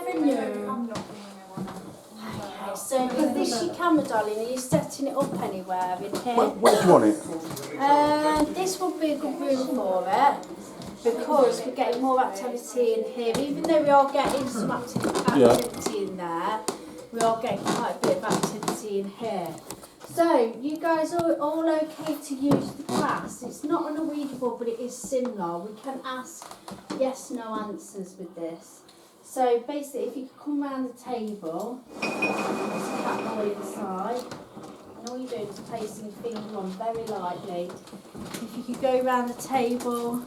never knew. Okay, so is this your camera, darling? Are you setting it up anywhere in here? Where do you want it? This would be a good room for it because we're getting more activity in here. Even though we are getting some activity in there, we are getting quite a bit of activity in here. So, you guys are all okay to use the glass? It's not unreadable, but it is similar. We can ask yes/no answers with this. So, basically, if you could come around the table, there's a cat ball inside. And all you're doing is placing your finger on very lightly. If you could go around the table,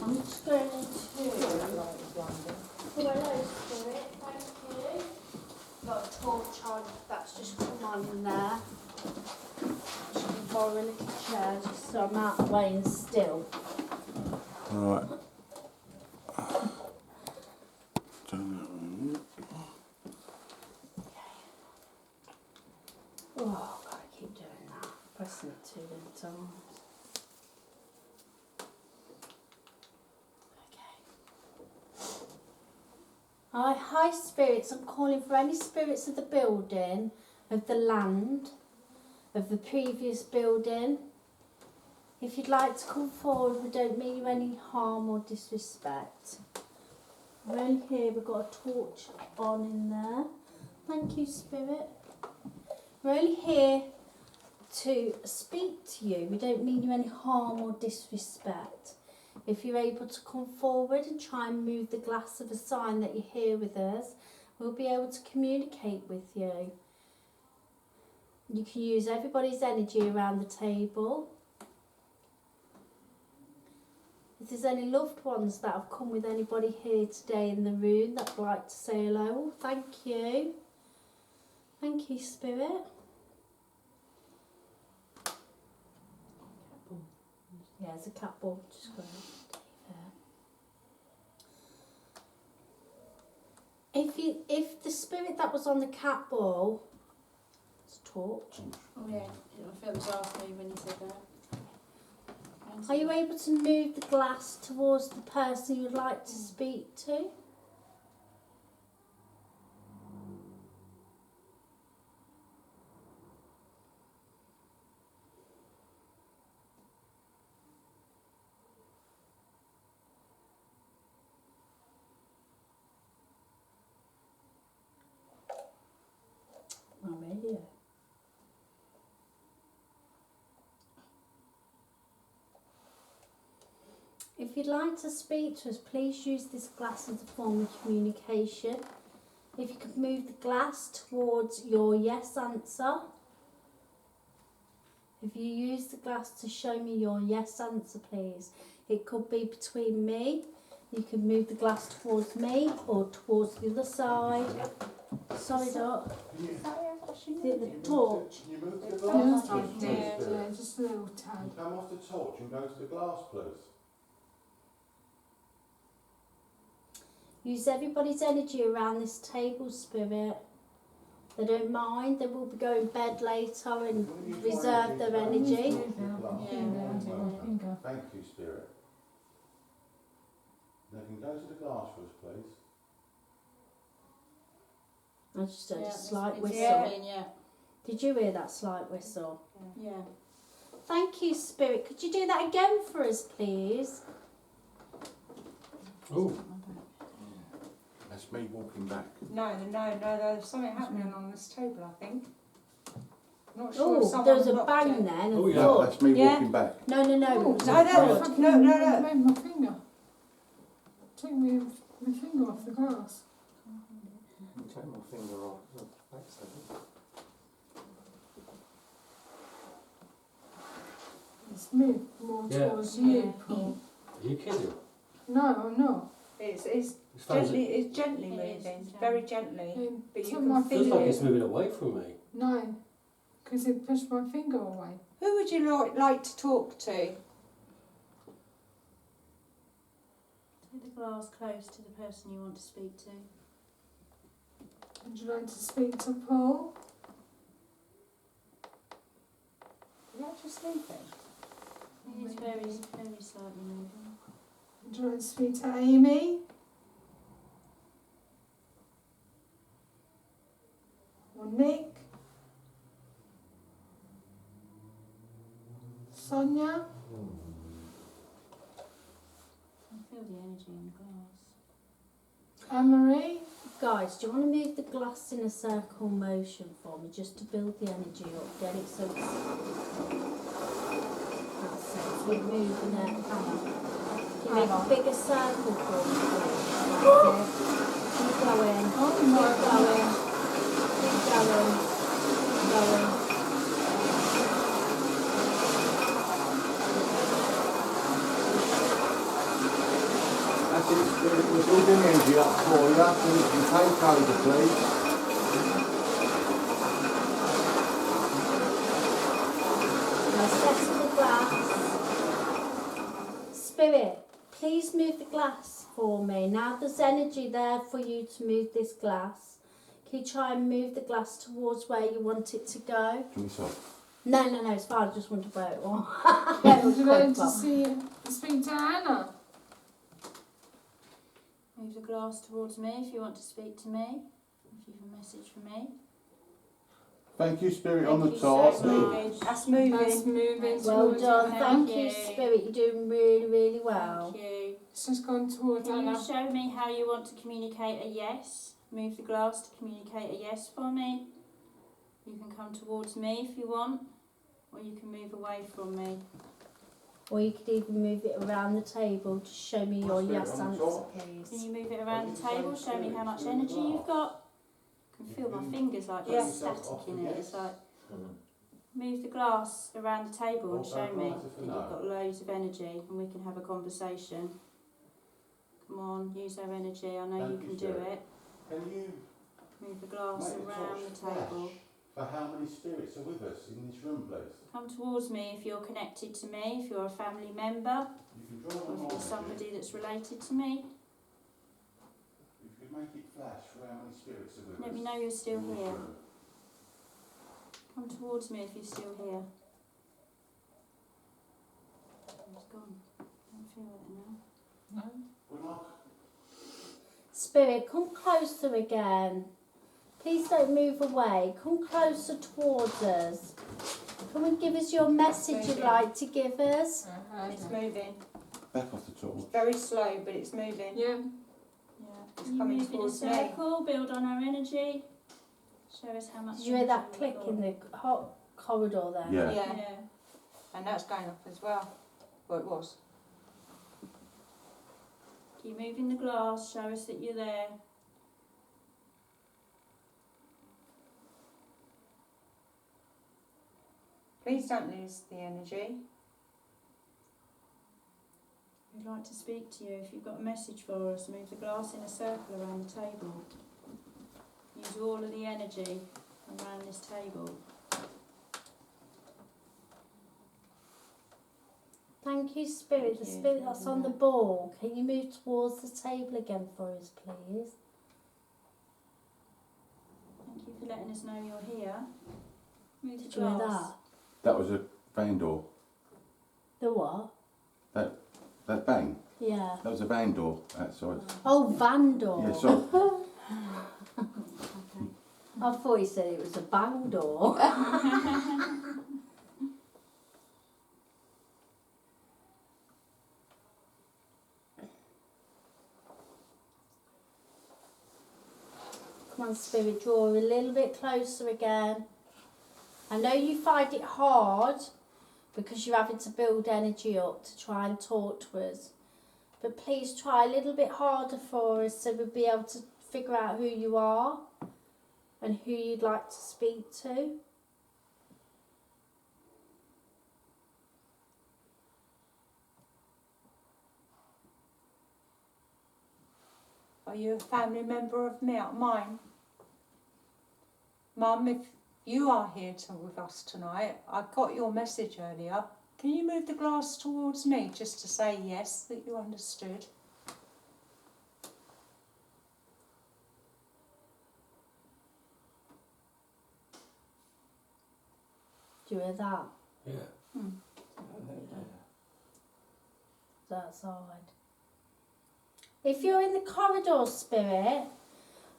I'm just going to. Got a torch on, that's just come on in there. Just going to borrow a little chair just so I'm out of the way and still. Right. Oh, I've got to keep doing that. Pressing it too many times. Hi spirits, I'm calling for any spirits of the building, of the land, of the previous building. If you'd like to come forward, we don't mean you any harm or disrespect. We're in here, we've got a torch on in there. Thank you, spirit. We're only here to speak to you. We don't mean you any harm or disrespect. If you're able to come forward and try and move the glass of a sign that you're here with us, we'll be able to communicate with you. You can use everybody's energy around the table. If there's any loved ones that have come with anybody here today in the room that would like to say hello, thank you. Thank you, Spirit. Yeah, there's a cat ball just going there. If the spirit that was on the cat ball, it's a torch. Oh yeah, I felt it was after me when you said that. Are you able to move the glass towards the person you would like to speak to? Radio. If you'd like to speak to us, please use this glass as a form of communication. If you could move the glass towards your yes answer. If you use the glass to show me your yes answer, please. It could be between me. You can move the glass towards me or towards the other side. Sorry, Doc. The torch. Can you move the glass? Yeah, just a little tad. Come off the torch and go to the glass, please. Use everybody's energy around this table, Spirit. They don't mind. They will be going to bed later and reserve their energy. Thank you, Spirit. They can go to the glass for us, please. I just heard a slight whistle. Yeah. Did you hear that slight whistle? Yeah. Thank you, Spirit. Could you do that again for us, please? Oh. That's me walking back. No, there's something happening on this table, I think. I'm not sure if Oh, someone there was a locked bang it. then. Oh yeah, that's me walking back. No. No. Made my finger. Took me my finger off the glass. Take my finger off. It's moved more towards you, Paul. Are you kidding? No, I'm not. It's gently moving, very gently. But you Took can my feel Feels like it. it's moving away from me. No, because it pushed my finger away. Who would you like to talk to? Take the glass close to the person you want to speak to. Would you like to speak to Paul? Are you actually sleeping? It is very slightly moving. Would you like to speak to Amy? energy in the glass. Anne-Marie? Guys, do you want to move the glass in a circle motion for me just to build the energy up? Get it so it's... That's it, so we're moving it. Can you make a bigger circle for me, please? That's it. Keep going. Oh Keep my going. God. Keep going. Keep going. That's it, Spirit. We're building energy up for you, so you can take over, please. Now settle the glass. Spirit, please move the glass for me. Now there's energy there for you to move this glass. Can you try and move the glass towards where you want it to go? Can we stop? No, it's fine. I just wondered where it was. Would you like to speak to Anna? Move the glass towards me if you want to speak to me. If you have a message for me. Thank you, Spirit, Thank on the you top. so much. That's moving. That's moving Well towards done. Anna. Thank you, you. Spirit. You're doing really, really well. Thank you. It's just gone towards Can you Anna. show me how you want to communicate a yes? Move the glass to communicate a yes for me. You can come towards me if you want, or you can move away from me. Or you could even move it around the table to show me your yes answer, Can please. you move it around the table? Show me how much energy you've got. I can feel my fingers like Yeah. there's static in it. It's like move the glass around the table and show me that you've got loads of energy and we can have a conversation. Come on, use our energy. I know you can do it. Can you Move the glass make a around the torch table. flash for how many spirits are with us in this room, please? Come towards me if you're connected to me, if you're a family member, You can draw or on if my you're somebody that's related to me. If you could make it flash for how many spirits are with us. Let me know you're still in this here. room. Come towards me if you're still here. It's gone. I don't feel it now. No. Good luck. Spirit, come closer again. Please don't move away. Come closer towards us. Come and give us your message you'd like to give us. It's moving. Back off the It's torch. very slow, but it's moving. Yeah. Yeah. It's Can you coming move in a towards me. circle, build on our energy. Show us how much Did you hear that energy click we've in the corridor there? Yeah. Yeah. Yeah. And that's going up as well. Well, it was. Keep moving the glass, show us that you're there. Please don't lose the energy. We'd like to speak to you. If you've got a message for us, move the glass in a circle around the table. Use all of the energy around this table. Thank you, Spirit. Thank The you. Spirit that's on the ball. Can you move towards the table again for us, please? Thank you for letting us know you're here. Move Did the you hear glass. that? That was a van door. The what? That bang. Yeah. That was a van door outside. Oh, van door. Yeah, sorry. I thought you said it was a bang door. Come on, Spirit, draw a little bit closer again. I know you find it hard because you're having to build energy up to try and talk to us. But please try a little bit harder for us so we'll be able to figure out who you are and who you'd like to speak to. Are you a family member of mine? Mum, if you are here with us tonight, I got your message earlier. Can you move the glass towards me just to say yes, that you understood? Do you hear that? Yeah. That side. If you're in the corridor, Spirit,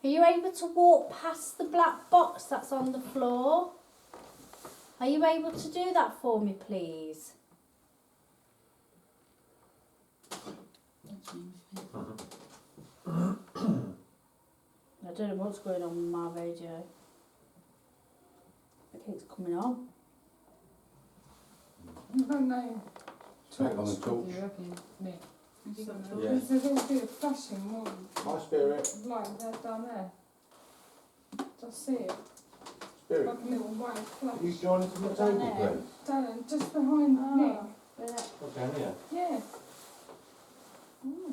are you able to walk past the black box that's on the floor? Are you able to do that for me, please? Thank you. I don't know what's going on with my radio. It keeps coming on. You've got no Back on the torch torch. with you, have you, Nick? Have you got no? Yeah. There's a little bit of flashing one, Hi, Spirit. like that down there. Just see it, Spirit. like a little white flash. Can you join us on the Down table, there. please? Down there, just behind Nick. Where that? Oh, down here. Yeah.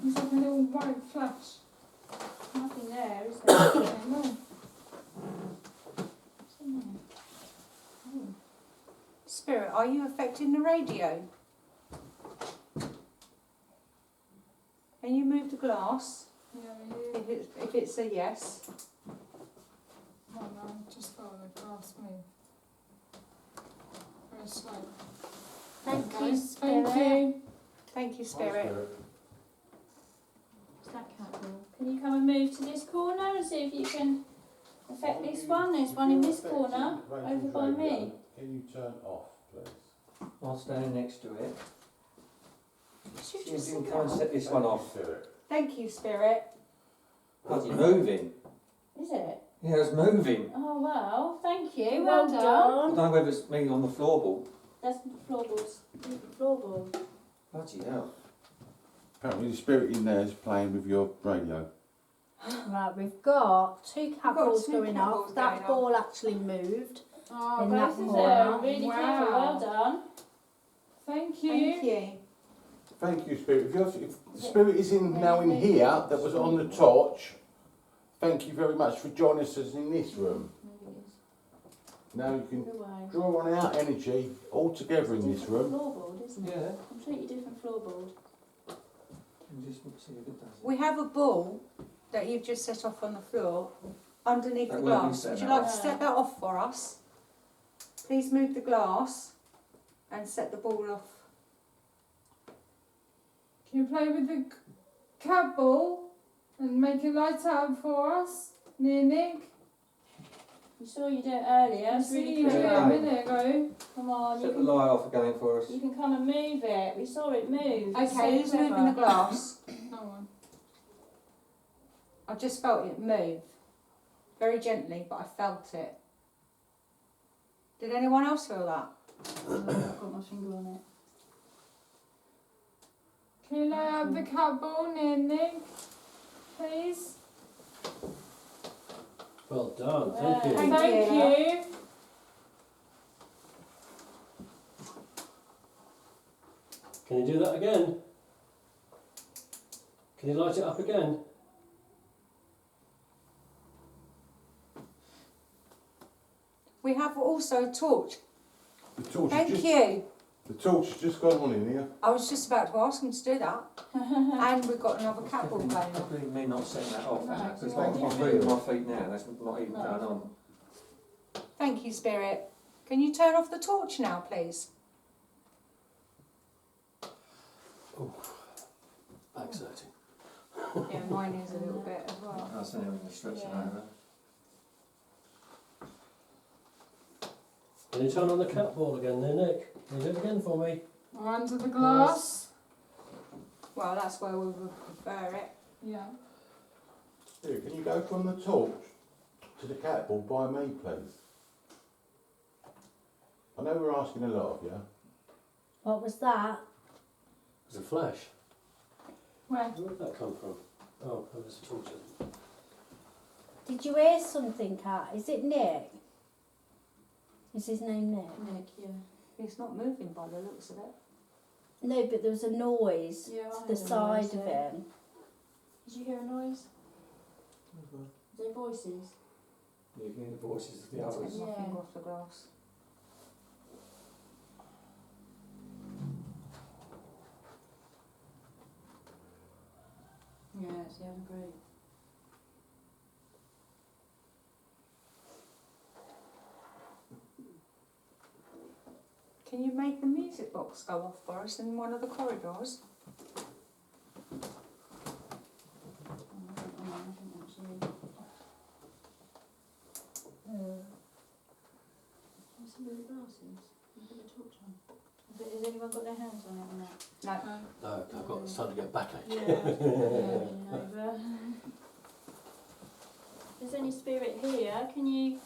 It's like a little white flash. Nothing there, is there? Yeah, no. What's in there? Spirit, are you affecting the radio? Can you move the glass Yeah, you. if it's a yes? Oh no, just follow the glass move. Very slow. Thank you, Guys, Spirit. Thank you. Thank you, Hi, Spirit. What's that cat ball? Can you come and move to this corner and see if you can affect this one? There's one in this corner, over by me. Can you turn off, please? I'll stand next to it. Should You you can sit come and down? set this one off. Spirit. Thank you, Spirit. Bloody moving. Is it? Yeah, it's moving. Oh well, thank you. Well Well done. I done. don't know whether it's me on the floorboard. That's the floorboards. The floorboard. Bloody hell. Apparently the spirit in there is playing with your radio. Right, we've got two cat got balls two going cat off. balls That going off. ball actually moved. Oh, In both that of them. corner. Really clever. Wow. Well done. Thank you. Thank you. Thank you, Spirit. If the Spirit is in now in here, that was on the torch, thank you very much for joining us in this room. Maybe it is. Now you can Good way. draw on our energy all together in this Different room. floorboard, isn't it? Yeah. Completely different floorboard. Can you just see if it does it? We have a ball that you've just set off on the floor underneath That the won't be glass. set Would you now. like to set that off for us? Please move the glass and set the ball off. Can you play with the cat ball and make it light up for us, near Nick? We saw you do it earlier. I It's see really you do it clever. a minute ago. Come on, Set the you light off again for us. can come and move it. We saw it move. It's Okay, who's so moving the clever. glass? No one. I just felt it move. Very gently, but I felt it. Did anyone else feel that? Oh, I've got my finger on it. Can you light up the cat ball near Nick, please? Well done, thank you. Thank Thank you. you. Can you do that again? Can you light it up again? We have also a torch. The torch Thank has just, you. the torch has just gone on in here. I was just about to ask him to do that. And we've got another cat ball going on. Definitely me not setting that off. No, Because it's like not my different. feet at my feet now, that's not even No. going on. Thank you, Spirit. Can you turn off the torch now, please? Back's hurting. Yeah, mine is a little bit as well. I was thinking of stretching Yeah. over. Can you turn on the cat ball again there, Nick? Can you do it again for me? Or under the glass. Well, that's where we would prefer it. Yeah. Here, can you go from the torch to the cat ball by me, please? I know we're asking a lot of you. What was that? There's a flash. Where? Where did that come from? Oh, that was a torch. Did you hear something, Kat? Is it Nick? Is his name Nick? Nick, yeah. It's not moving by the looks of it. No, but there was a noise Yeah, I to heard the a side noise of there. him. Did you hear a noise? Is there voices? You can hear the voices of the Take others. my Yeah. finger off the glass. Yeah, it's sounding great. Can you make the music box go off for us in one of the corridors? Can you see where the glass is? Can you put the torch on? Has anyone got their hands on it or not? No. No, I've got starting to get backache. Yeah. If there's any spirit here, can you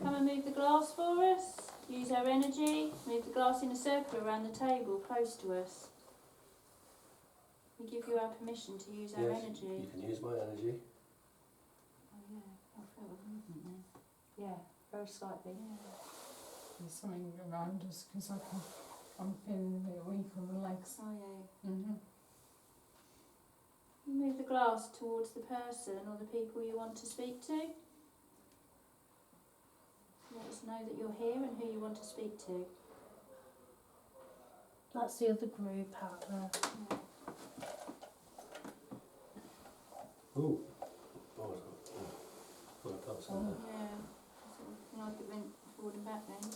come and move the glass for us? Use our energy. Move the glass in a circle around the table, close to us. We give you our permission to use our Yes, energy. you can use my energy. Oh yeah, I felt a movement then. Yeah, very slightly. There's something around us because I'm feeling a bit weak on the legs. Oh yeah. Mm-hmm. You move the glass towards the person or the people you want to speak to. Let us know that you're here and who you want to speak to. That's the other group out there. Yeah. Ooh. Oh, it's got, well, I can't see that. Yeah, like it went forward and back then.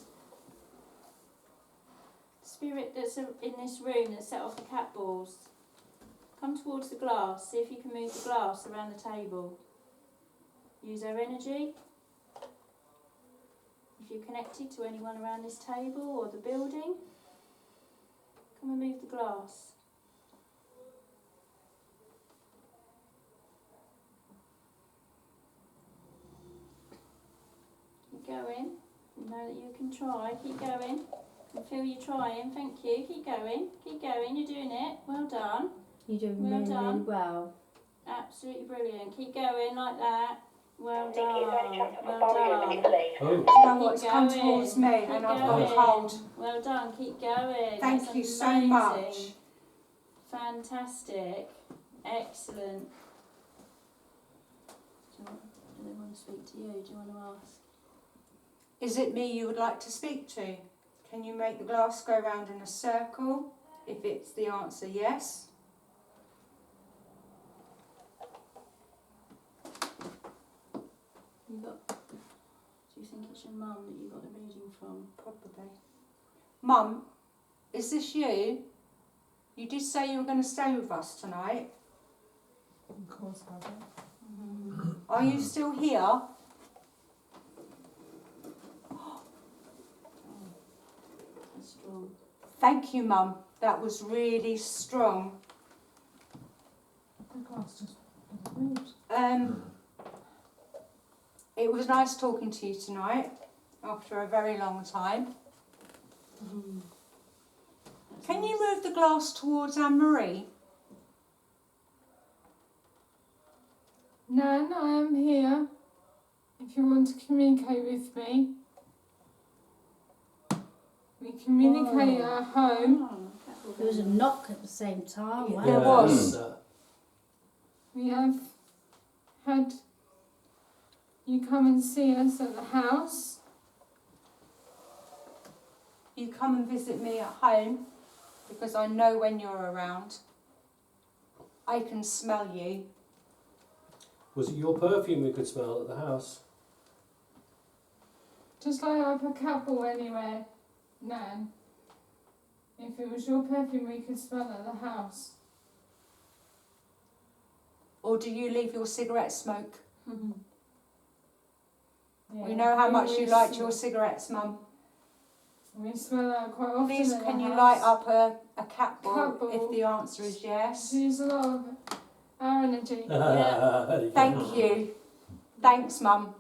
Spirit that's in this room that set off the cat balls, come towards the glass, see if you can move the glass around the table. Use our energy. If you're connected to anyone around this table or the building, come and move the glass. Keep going. You know that you can try. Keep going. I feel you trying. Thank you. Keep going. Keep going. You're doing it. Well done. You're doing Well really, really done. well. Absolutely brilliant. Keep going like that. Well done. Well done. Oh, Do you know what? It's Keep come going. towards me and Keep I've got going. cold. Well done. Keep going. Thank That's you so amazing. much. Fantastic. Excellent. Do they want to speak to you? Do you want to ask? Is it me you would like to speak to? Can you make the glass go round in a circle? If it's the answer yes. Do you think it's your mum that you got the reading from? Probably. Mum, is this you? You did say you were going to stay with us tonight. Of course I will. Are you still here? That's strong. Thank you, Mum. That was really strong. The glass just moved. It was nice talking to you tonight after a very long time. Can you move the glass towards Anne-Marie? Nan, I am here. If you want to communicate with me, we communicate at home. There was a knock at the same time. Wow. There was. We have had you come and see us at the house. You come and visit me at home because I know when you're around. I can smell you. Was it your perfume we could smell at the house? Just like I put cat ball anywhere, Nan. If it was your perfume we could smell at the house. Or do you leave your cigarette smoke? Yeah. We know how much you We liked sm- your cigarettes, Mum. We smell that quite often. Please, at can the you house. light up a cat ball Cat ball. if the answer is yes? She uses a lot of our energy. Yeah. Thank you. Thanks, Mum.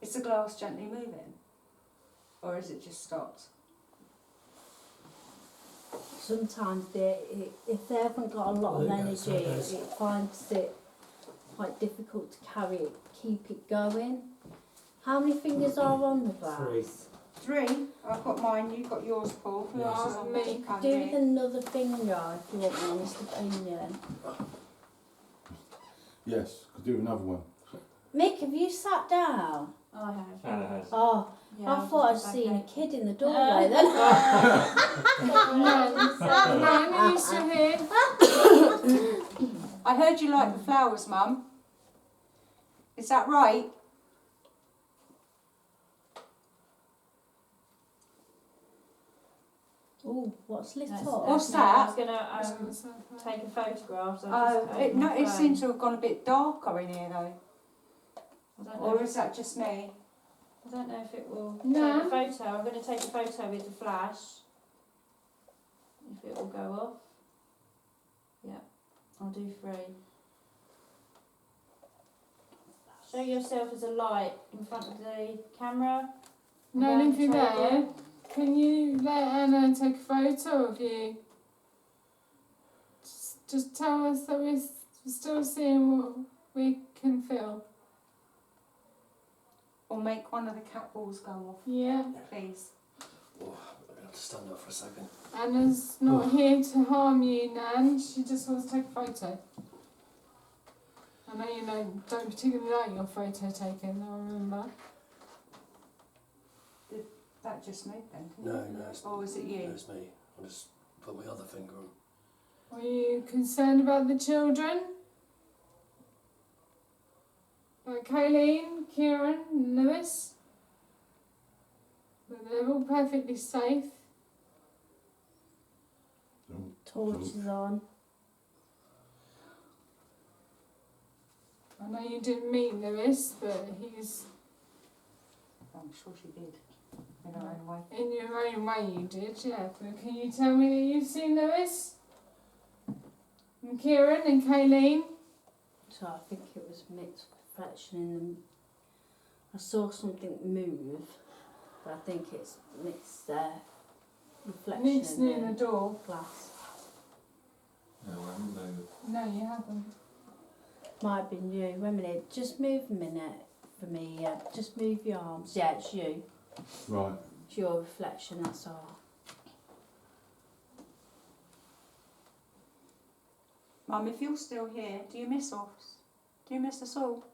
Is the glass gently moving? Or is it just stopped? Sometimes if they haven't got a lot of energy, it finds it quite difficult to carry it, keep it going. How many fingers are on the glass? 3. 3. I've got mine, you've got yours, Paul. Yes. Oh, me. Do with another finger if you want my honest opinion. Yes, could do another one. Mick, have you sat down? I have. Oh, Yeah, I thought I'd just seen a back kid in the doorway then. Nan, are you still here? I heard you like the flowers, Mum. Is that right? Oh, what's lit That's- up? What's that's me. I that? was going to take a photograph. So I Oh, just it, opened no, my it phone. seems to have gone a bit darker in here though. I don't know. Or is that just me? I don't know if it will No. take a photo. I'm going to take a photo with the flash. If it will go off. Yeah, I'll do 3. Show yourself as a light in front of the camera. No, around if the you're there, table. can you let Anna take a photo of you? Just tell us that we're still seeing what we can feel. Or make one of the cat balls go off, Yeah. please. Oh, I'm going to have to stand up for a second. Anna's not here to harm you, Nan. She just wants to take a photo. I know you don't particularly like your photo taken, I remember. That just me then? No, it's Or was it you? No, it's me. I'll just put my other finger on. Are you concerned about the children? Like Kayleen, Kieran, and Lewis? But they're all perfectly safe. Torch is on. I know you didn't meet Lewis, but he's I'm sure she did. In her own way. in your own way you did, yeah. But can you tell me that you've seen Lewis? And Kieran and Kayleen? So I think it was mixed reflection in them. I saw something move, but I think it's mixed reflection Nick's near in the the door. glass. No, I haven't moved. No, you haven't. Might have been you. Wait a minute. Just move a minute for me. Just move your arms. Yeah, it's you. Right. It's your reflection, that's all. Mum, if you're still here, do you miss us? Do you miss us all?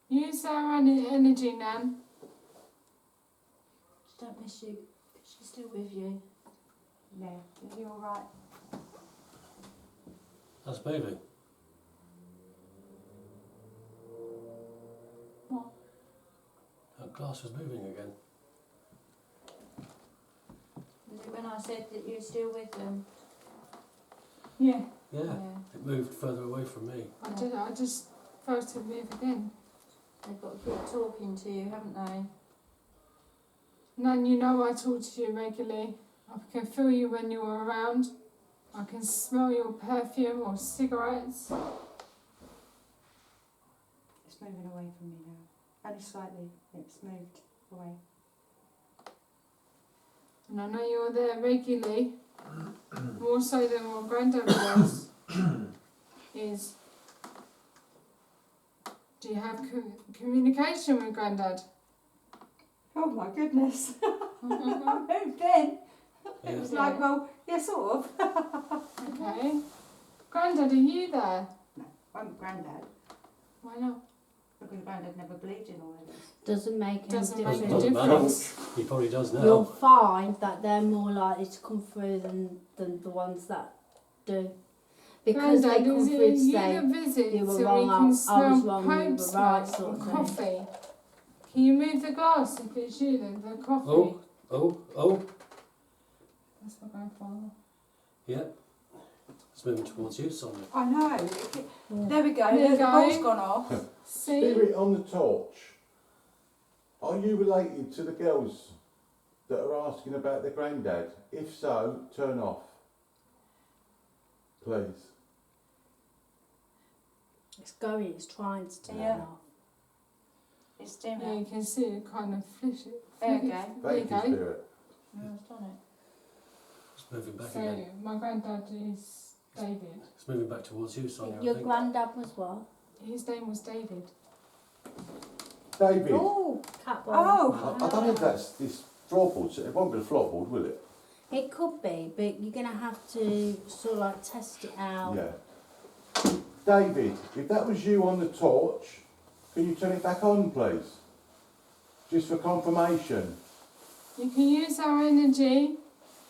Use our energy, Nan. She don't miss you. She's still with you. Yeah. Are you alright? That's moving. What? That glass was moving again. Was it when I said that you're still with them? Yeah, Yeah, it moved further away from me. I just felt it move again. They've got to keep talking to you, haven't they? Nan, you know I talk to you regularly. I can feel you when you're around. I can smell your perfume or cigarettes. It's moving away from me now. Only slightly. It's moved away. And I know you're there regularly. More so than what Grandad was. Is. Do you have communication with Grandad? Oh my goodness. I moved then. Yeah. It was like, well, yeah, sort of. Okay. Grandad, are you there? I'm Grandad. Why not? Because Grandad never believed in all of this. Doesn't make any Doesn't make difference. a Doesn't matter. difference. He probably does now. You'll find that they're more likely to come through than the ones that do. Because they Grandad, come is through it to you say, that visits you were so wrong, we I can was smell wrong, you home were smell right, sort or of thing. coffee? Can you move the glass if it's you, the coffee? Oh, That's my grandfather. yeah. It's moving towards you, Sonia. I know. Yeah. There we go. There you The go. ball's gone off. See? Spirit on the torch. Are you related to the girls that are asking about their granddad? If so, turn off. Please. It's going, it's trying to turn Yeah. off. It's dim Yeah, now. you can see it kind of flish it. There we flick go. it. There you Thank you, go. Spirit. No, I've done it. It's moving back So again. my granddad is David. It's moving back towards you, Sonia, I Your think. granddad was what? His name was David. David. Oh, cat ball. Oh! I don't know if that's this floorboard. It won't be the floorboard, will it? It could be, but you're going to have to sort of like test it out. Yeah. David, if that was you on the torch, can you turn it back on, please? Just for confirmation. You can use our energy.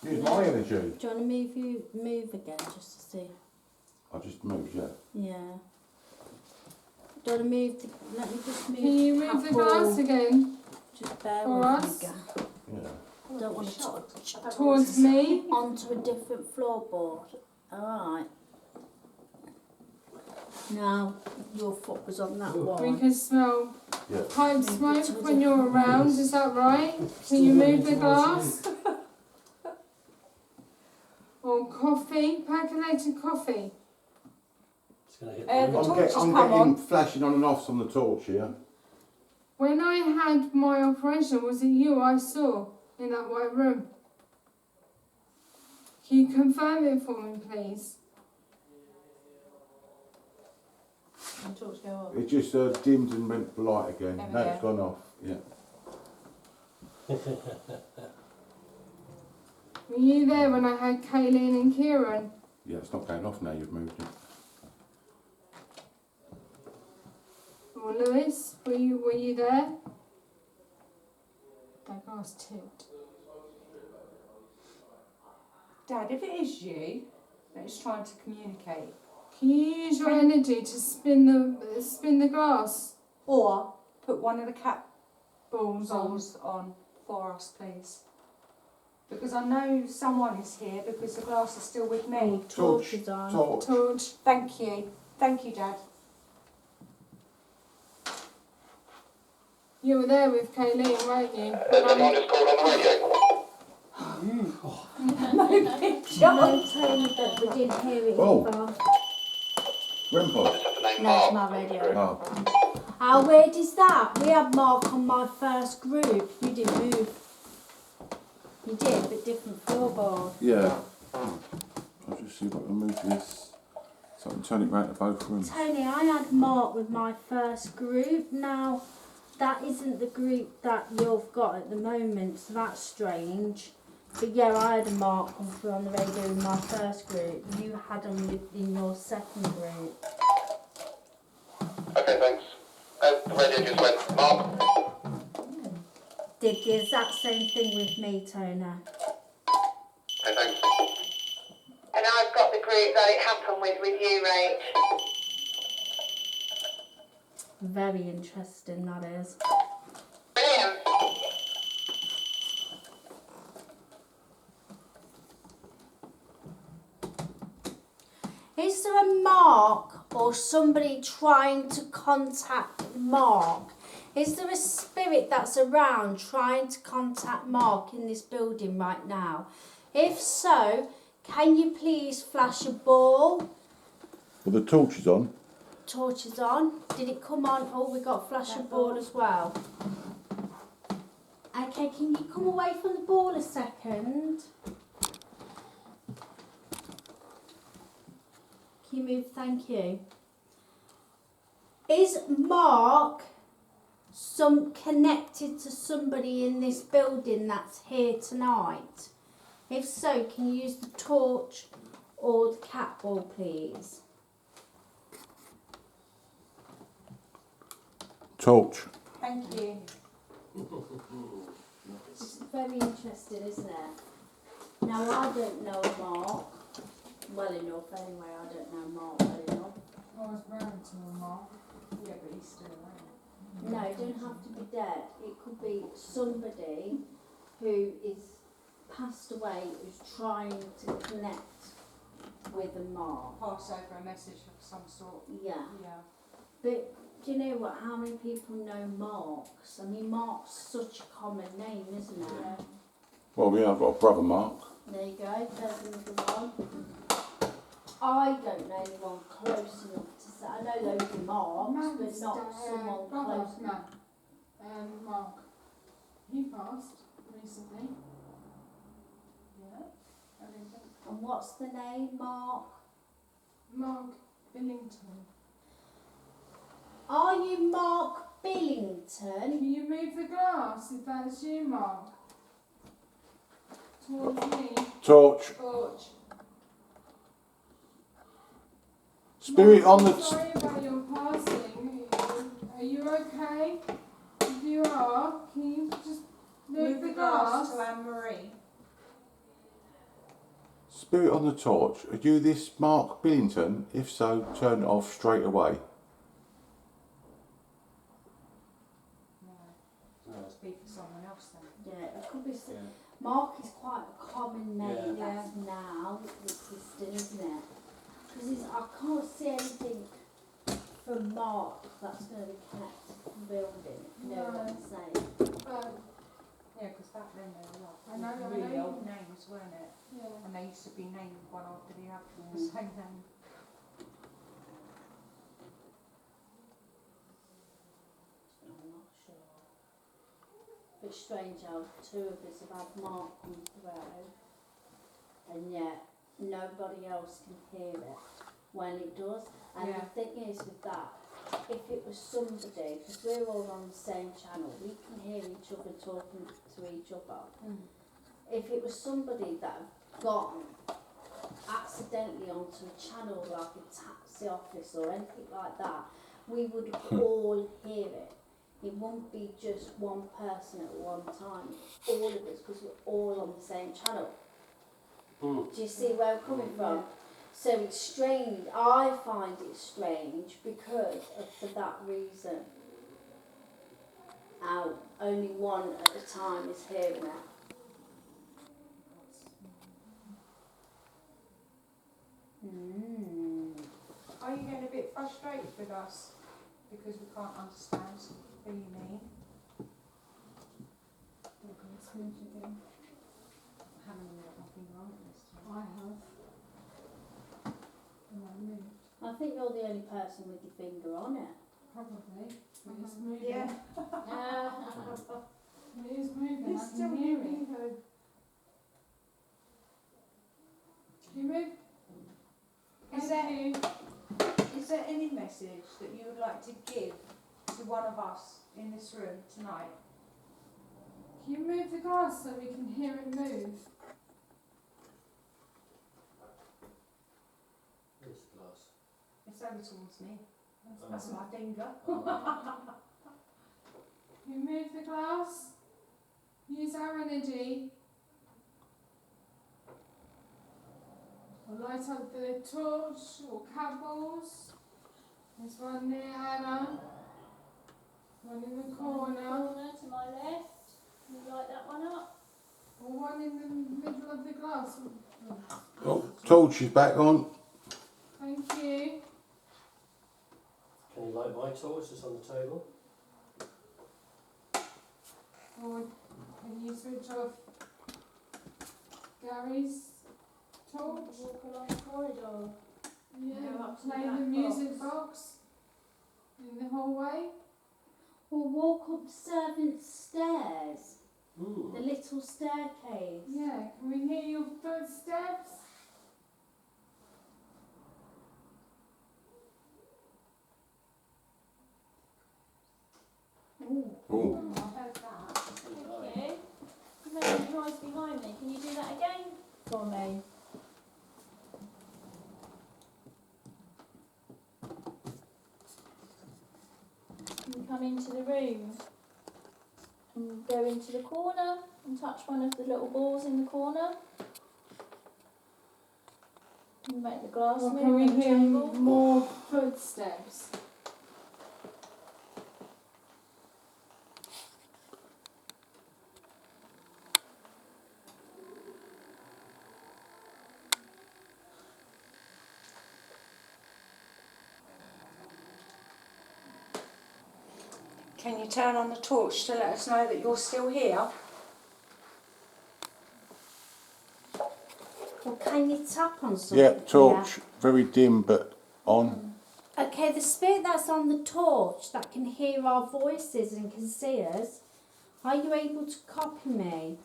Use my energy. Do you want to move again just to see? I just moved, yeah. Yeah. Do you want to move let me just move Can you the move cat the ball. glass again Just bear for with us? me, Gav. Yeah. Don't want to touch towards me? onto a different floorboard. Alright. No, your foot was on that We one. can smell Yeah. pipe smoke when you're around, is that right? Can you move the glass? Or coffee, percolated coffee. It's going to hit The the roof. torch has I'm come getting on. flashing on and off on the torch here. When I had my operation, was it you I saw in that white room? Can you confirm it for me, please? Can the torch go off? It just dimmed and went light again. There we Now it's go. gone off. Yeah. Were you there when I had Kayleen and Kieran? Yeah, it's not going off now. You've moved it. Or Lewis? Were you there? That glass tipped. Dad, if it is you that is trying to communicate, Can you use your energy to spin the glass or put one of the cat balls on? balls on for us, please? Because I know someone is here because the glass is still with me. Torch is on. Torch. Torch. Thank you. Thank you, Dad. You were there with Kayleen, weren't you? No, Tony, but we didn't hear it Oh. either. Grandpa. No, it's my radio. Oh. How weird is that? We had Mark on my first group. You didn't move. You did, but different floorboard. Yeah. I'll just see if I can move this so I can turn it round to both rooms. Tony, I had Mark with my first group. Now, that isn't the group that you've got at the moment, so that's strange. But yeah, I had a Mark come through on the radio in my first group. You had him in your second group. Okay, thanks. The radio just went, Mark. Did the exact same thing with me, Tony. Okay, thanks. And I've got the group that it happened with you, Rach. Very interesting, that is. Brilliant. Is there a Mark or somebody trying to contact Mark? Is there a spirit that's around trying to contact Mark in this building right now? If so, can you please flash a ball? Well, the torch is on. Torch is on. Did it come on? Oh, we got flash a ball as well. Okay, can you come away from the ball a second? Can you move? Thank you. Is Mark connected to somebody in this building that's here tonight? If so, can you use the torch or the cat ball, please? Torch. Thank you. It's very interesting, isn't it? Now, I don't know Mark well enough anyway. I don't know Mark well enough. I was married to a Mark. Yeah, but he's still around. No, it don't have to be dead. It could be somebody who is passed away who's trying to connect with a Mark. Pass over a message of some sort. Yeah. Yeah. But do you know what? How many people know Marks? I mean, Mark's such a common name, isn't it? Yeah. Well, yeah, I've got a brother, Mark. There you go. There's another one. I don't know anyone close enough to say. I know those are Marks, but not someone close. No. Mark. He passed recently. Yeah. And what's the name, Mark? Mark Billington. Are you Mark Billington? Can you move the glass if that's you, Mark? Towards me. Torch. Torch. Spirit Mark, on the... I'm sorry about your passing. Are you okay? If you are, can you just move the glass? to Anne-Marie. Spirit on the torch. Are you this Mark Billington? If so, turn it off straight away. No. Must be for someone else then. Yeah, it could be. Yeah. Mark is quite a common name Yeah. that's now existing, isn't it? Because I can't see anything from Mark that's going to be connected to the building. You know what I'm saying? Yeah, because back then they were like I know, really I know. old names, weren't it? Yeah. And they used to be named one after the other, the same name. I'm not sure. But strange how two of us have had Mark come through, and yet nobody else can hear it when it does. And Yeah. the thing is with that, if it was somebody, because we're all on the same channel, we can hear each other talking to each other. If it was somebody that had gone accidentally onto a channel like a taxi office or anything like that, we would all hear it. It wouldn't be just one person at one time, all of us, because we're all on the same channel. Do you see where I'm coming from? So it's strange. I find it strange because for that reason. How only one at a time is hearing it. Are you getting a bit frustrated with us because we can't understand who you mean? It's moved again. Haven't got nothing wrong with this time. I have. And I moved. I think you're the only person with your finger on it. Probably. But it's moving. Yeah. It is moving. It's I still can hear it. moving though. Can you move? Is there any message that you would like to give to one of us in this room tonight? Can you move the glass so we can hear it move? Where's the glass? It's over towards me. That's my finger. Can you move the glass? Use our energy. Or light up the torch or candles. There's one near Anna. One in the corner. Corner to my left. You light that one up? Or one in the middle of the glass. Oh, torch is back on. Thank you. Can you light my torch that's on the table? Or can you switch off Gary's torch? Walk along the corridor. Yeah, Go up to play the the black music box. box in the hallway. Or walk up the servants' stairs. Hmm. The little staircase. Yeah, can we hear your footsteps? Ooh. Oh, I heard that. Thank you. You made a noise behind me. Can you do that again for me? You come into the room and go into the corner and touch one of the little balls in the corner. You make the glass Or move can we on the hear table. more footsteps? Can you turn on the torch to let us know that you're still here? Or can you tap on something? yeah, torch. Very dim, but on. Okay, the spirit that's on the torch that can hear our voices and can see us, are you able to copy me?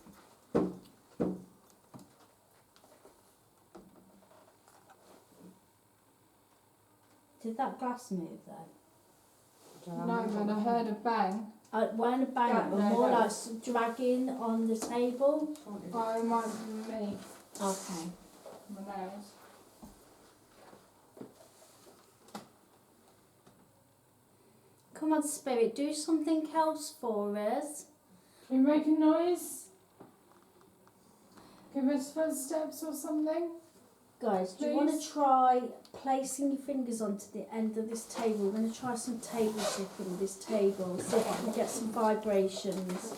Did that glass move though? No, man, I heard a bang. It weren't a bang, Yeah, but no, more no. like some dragging on the table. Oh, it might be me. Okay. My nails. Come on, spirit, do something else for us. Can you make a noise? Give us footsteps or something? Guys, do you Please. want to try placing your fingers onto the end of this table? We're going to try some table shifting this table, see if I can get some vibrations.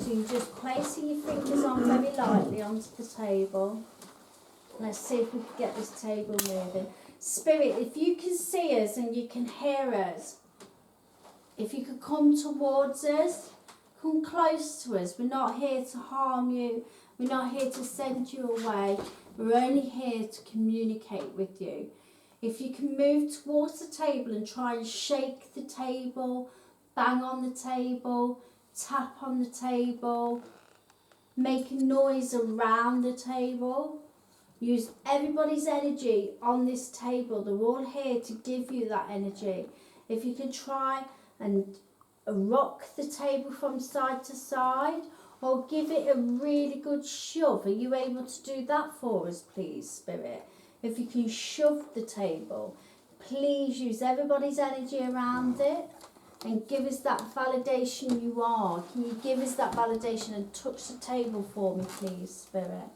So you're just placing your fingers on very lightly onto the table. Let's see if we can get this table moving. Spirit, if you can see us and you can hear us, if you could come towards us, come close to us. We're not here to harm you. We're not here to send you away. We're only here to communicate with you. If you can move towards the table and try and shake the table, bang on the table, tap on the table, make a noise around the table. Use everybody's energy on this table. They're all here to give you that energy. If you can try and rock the table from side to side or give it a really good shove. Are you able to do that for us, please, Spirit? If you can shove the table, please use everybody's energy around it and give us that validation you are. Can you give us that validation and touch the table for me, please, Spirit?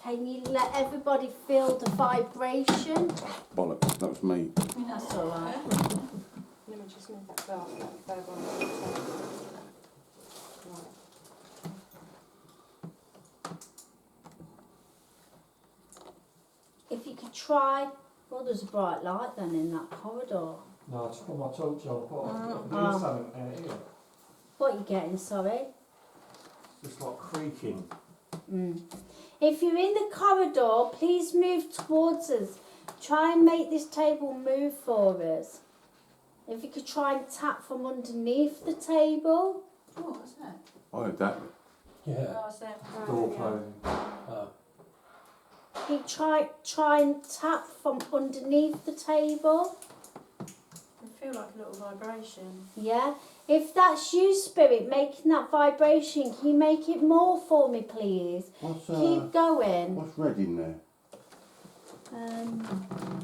Can you let everybody feel the vibration? Bollocks, that was me. That's all right. Let me just move that glass. That bag on. Right. If you could try, well, there's a bright light then in that corridor. No, I just put my torch on. Oh. I'm doing something out here. What are you getting, sorry? It's just like creaking. If you're in the corridor, please move towards us. Try and make this table move for us. If you could try and tap from underneath the table. Oh, what's that? I heard that. Yeah. Oh, what's that? Door closing. You try and tap from underneath the table. I feel like a little vibration. Yeah. If that's you, Spirit, making that vibration, can you make it more for me, please? Keep going. What's red in there?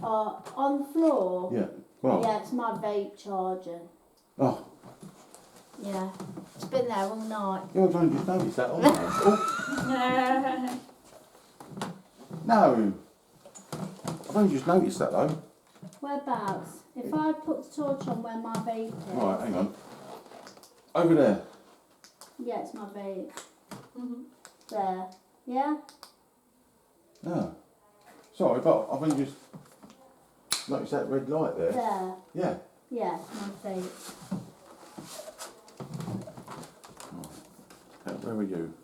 On the floor. Yeah. Well. Yeah, it's my vape charging. Oh. Yeah. It's been there all night. Yeah, I've only just noticed that. Oh. No. I've only just noticed that though. Whereabouts? If I put the torch on where my vape is. Right, hang on. Over there. Yeah, it's my vape. Mm-hmm. There. Yeah? No. Sorry, but I've only just noticed that red light there. There. Yeah. Yeah, it's my vape. Where are you?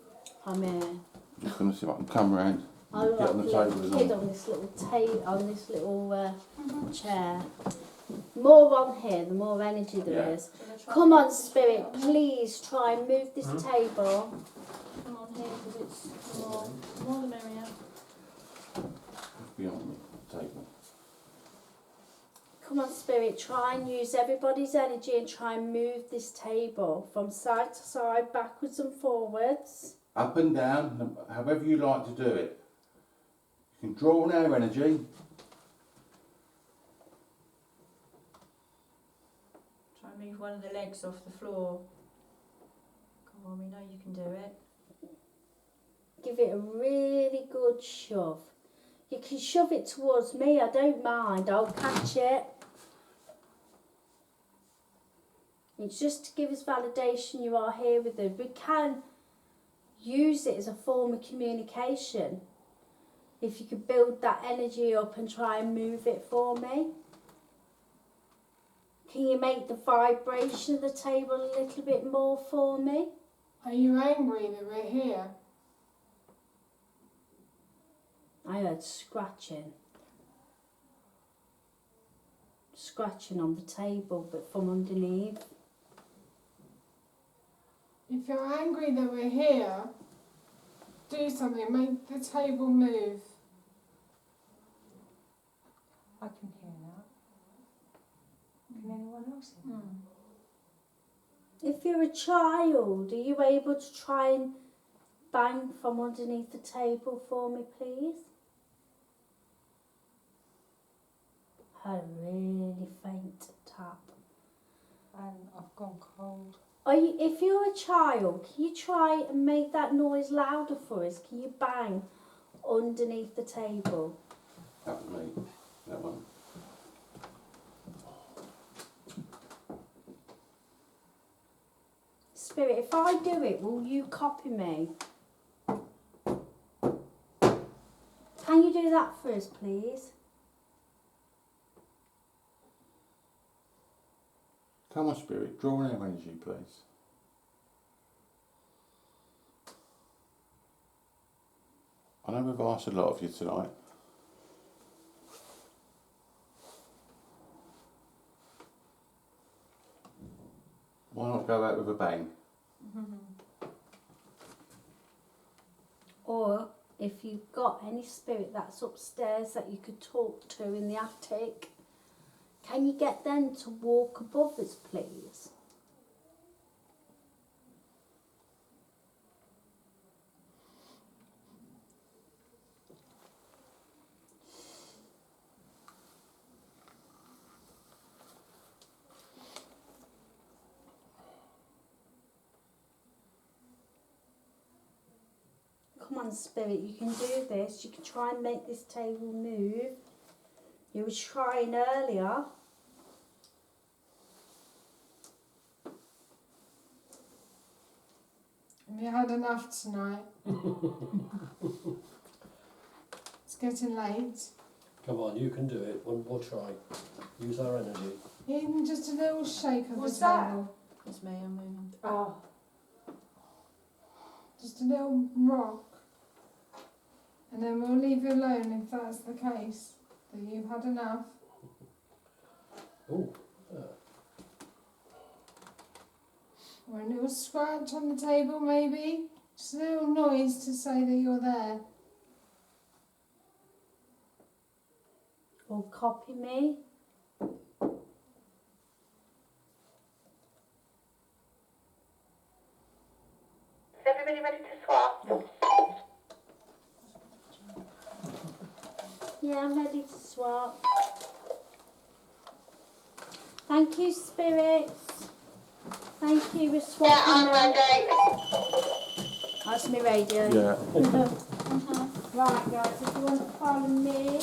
I'm here. I'm just going to see if I can come round. I look Get like on a the table little as kid well. on this little chair. More on here, the more energy there is. Come on, Spirit, please try and move this table. Come on here because it's more the merrier. Beyond the table. Come on, Spirit, try and use everybody's energy and try and move this table from side to side, backwards and forwards. Up and down, however you like to do it. You can draw on our energy. Try and move one of the legs off the floor. Come on, we know you can do it. Give it a really good shove. You can shove it towards me, I don't mind, I'll catch it. It's just to give us validation you are here with us. We can use it as a form of communication. If you could build that energy up and try and move it for me. Can you make the vibration of the table a little bit more for me? Are you angry that we're here? I heard scratching. Scratching on the table, but from underneath. If you're angry that we're here, do something, make the table move. I can hear that. Can anyone else hear that? If you're a child, are you able to try and bang from underneath the table for me, please? A really faint tap. And I've gone cold. If you're a child, can you try and make that noise louder for us? Can you bang underneath the table? That was me. That one. Spirit, if I do it, will you copy me? do that first, please? Come on, Spirit, draw an energy, please. I know we've asked a lot of you tonight. Why not go out with a bang? Or if you've got any spirit that's upstairs that you could talk to in the attic, can you get them to walk above us, please? Come on, Spirit, you can do this. You can try and make this table move. You were trying earlier. Have you had enough tonight? It's getting late. Come on, you can do it. One more try. Use our energy. Even just a little shake of What's the that? table. It's me, I'm moving. Oh, Just a little rock. And then we'll leave you alone if that's the case. That you've had enough. Oh, Or a little scratch on the table maybe. Just a little noise to say that you're there. Or copy me. Is everybody ready to swap? Yeah, I'm ready to swap. Thank you, spirits. Thank you, we're swapping Yeah, I'm now. ready. That's my radio. Yeah. Right, guys, if you want to follow me.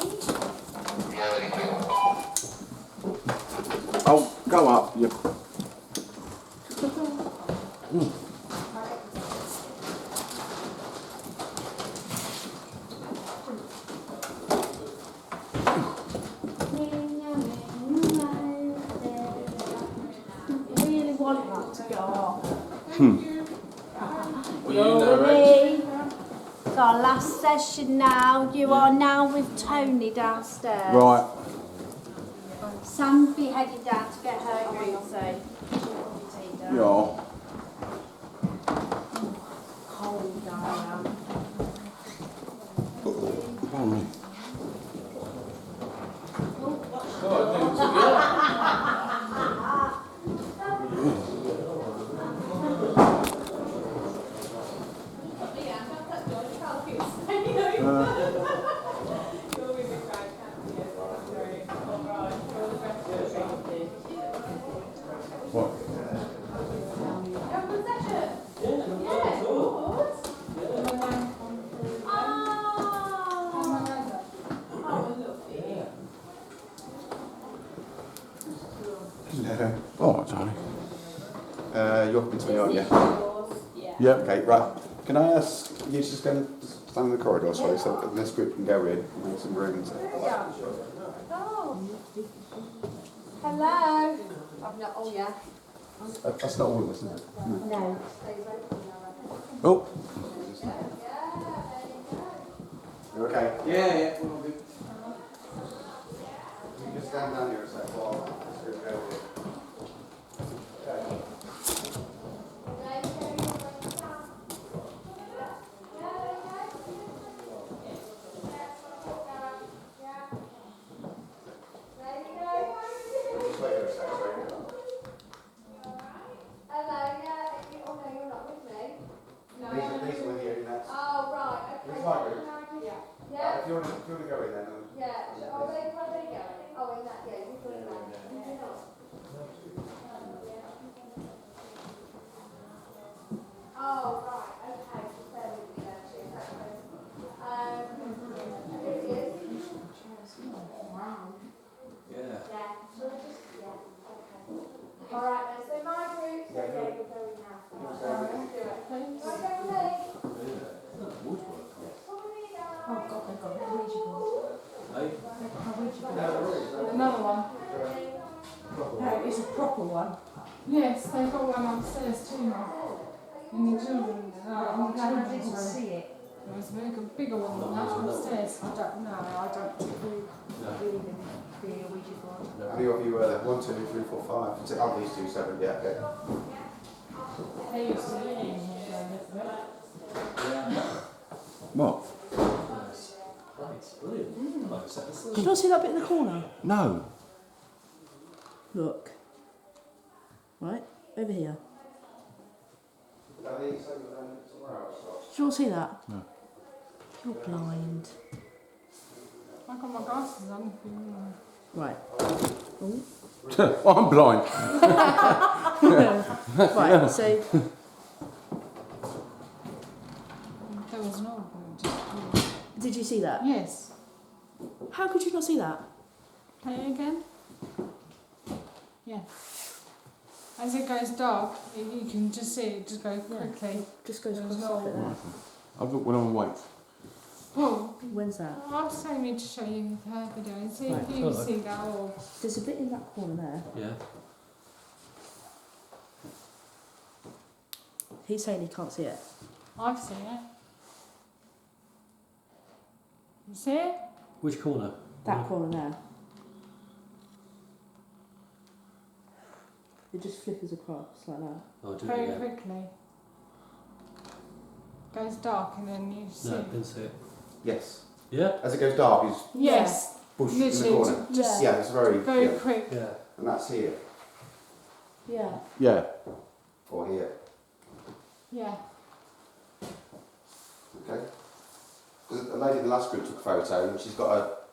Oh, go up. You. I really want that to go off. Well, you know it. It's our last session now. You are now with Tony downstairs. Right. Sam's be heading down to get her room, so tea down. Yeah. Cold I am. Pardon me. What? Hello. Oh, Tony. You're up to me, aren't you? Yeah. Okay, right. Can I ask you to just go and stand in the corridor, sorry, so that this group can go in and make some room and stuff? Oh. Hello. Oh yeah. That's not all of us, is it? No. Oh. You okay? Yeah, we're all good. You just stand down here a sec while this group go in. Okay. Just wait here a sec, sorry. These are with you next. Oh, right, okay. Who's my group? Yeah. If you want to go in then. Yeah. Oh, where they go? Oh, in that, yeah, you go in that. Oh, right, okay, just bear with me then, cheers, here he is. Wow. yeah. Yeah, so just, yeah, okay. All right then, so my group, so yeah, you're going now. Let's do it. Right, everybody? Oh God, they've got a Ouija board. Yes, they've got one upstairs too now. In the children, I'm glad I didn't see it. There was a bigger one than that upstairs. I don't know. I don't believe in being a Ouija board. How many of you were there? 1, 2, 3, 4, 5. Is it on these 2, 7? Yeah, okay. They used to live in here, Elizabeth. What? Right, brilliant. Like a set of Did you not see that bit in the corner? No. Look. Right, over here. Did you not see that? No. You're blind. I've got my glasses on. Right. I'm blind. Right, so There was no one. did you see that? Yes. How could you not see that? Play it again. Yeah. As it goes dark, you can just see it just go quickly. Just goes There's across no- like that. I've got one on weight. Well, When's that? I'll ask Amy to show you her video and see Right. if you see that or. There's a bit in that corner there. Yeah. He's saying he can't see it. I've seen it. You see it? Which corner? That corner there. It just flickers across like that. I'll do it Very again. quickly. Goes dark and then you see. No, didn't see it. Yes. Yeah? As it goes dark, he's Yes. bush in the Literally, corner. just Yeah, it's very very yeah. quick. Yeah. And that's here. Yeah. Yeah. Or here. Yeah. Okay. Because a lady in the last group took a photo and she's got